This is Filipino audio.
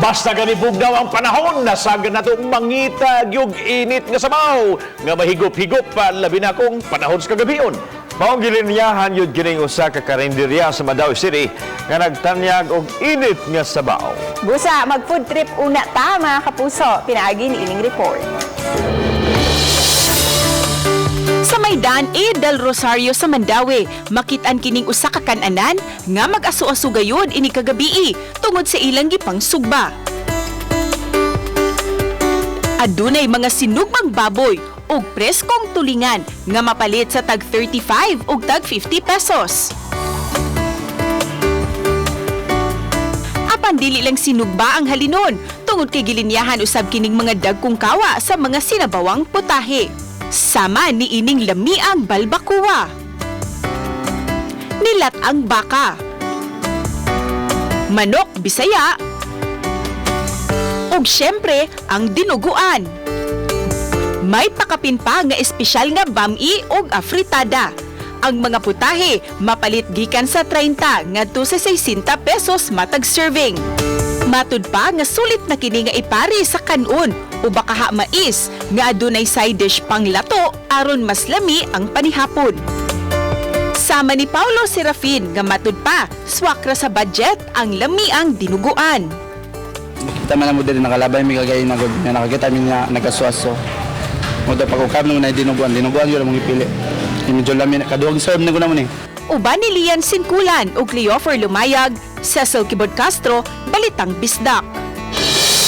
Basta ganibog daw ang panahon, nasag na itong mangita yung init nga sabaw, nga mahigop-higop pa, labi na kong panahon sa kagabion. Maong gilinyahan yun gining usa ka karinderya sa Mandaue City nga nagtanyag og init nga sabaw. Busa, mag-food trip una ta, mga kapuso. Pinaagi ni ining report. Sa Maidan A. del Rosario sa Mandaue, makitaan kining usa ka kan-anan nga mag-aso-aso gayud ini kagabii tungod sa ilang gipang sugba. Adunay mga sinugmang baboy ug preskong tulingan nga mapalit sa tag 35 ug tag 50 pesos. Apan dili lang sinugba ang halinon tungod kay gilinyahan usab kining mga dagkong kawa sa mga sinabawang putahe. Sama ni ining lamiang balbakuwa. Nilat ang baka. Manok Bisaya. Ug syempre ang dinuguan. May pakapin pa nga espesyal nga bami ug afritada. Ang mga putahe mapalit gikan sa 30 ngadto sa 60 pesos matag serving. Matud pa nga sulit na kini nga ipari sa kanon o baka mais nga adunay side dish pang lato aron mas lami ang panihapon. Sama ni Paulo Serafin nga matud pa swakra sa budget ang lamiang dinuguan. Kita man mo din nakalabay mi kagay na nakakita mi nga nagasuaso. Mo da pagkukab nung na dinuguan yun ang ipili. Medyo lami kaduog serve na guna mo ni. Uban ni Lian Sinkulan ug Cleofer Lumayag, Cecil Kibod Castro, Balitang Bisdak.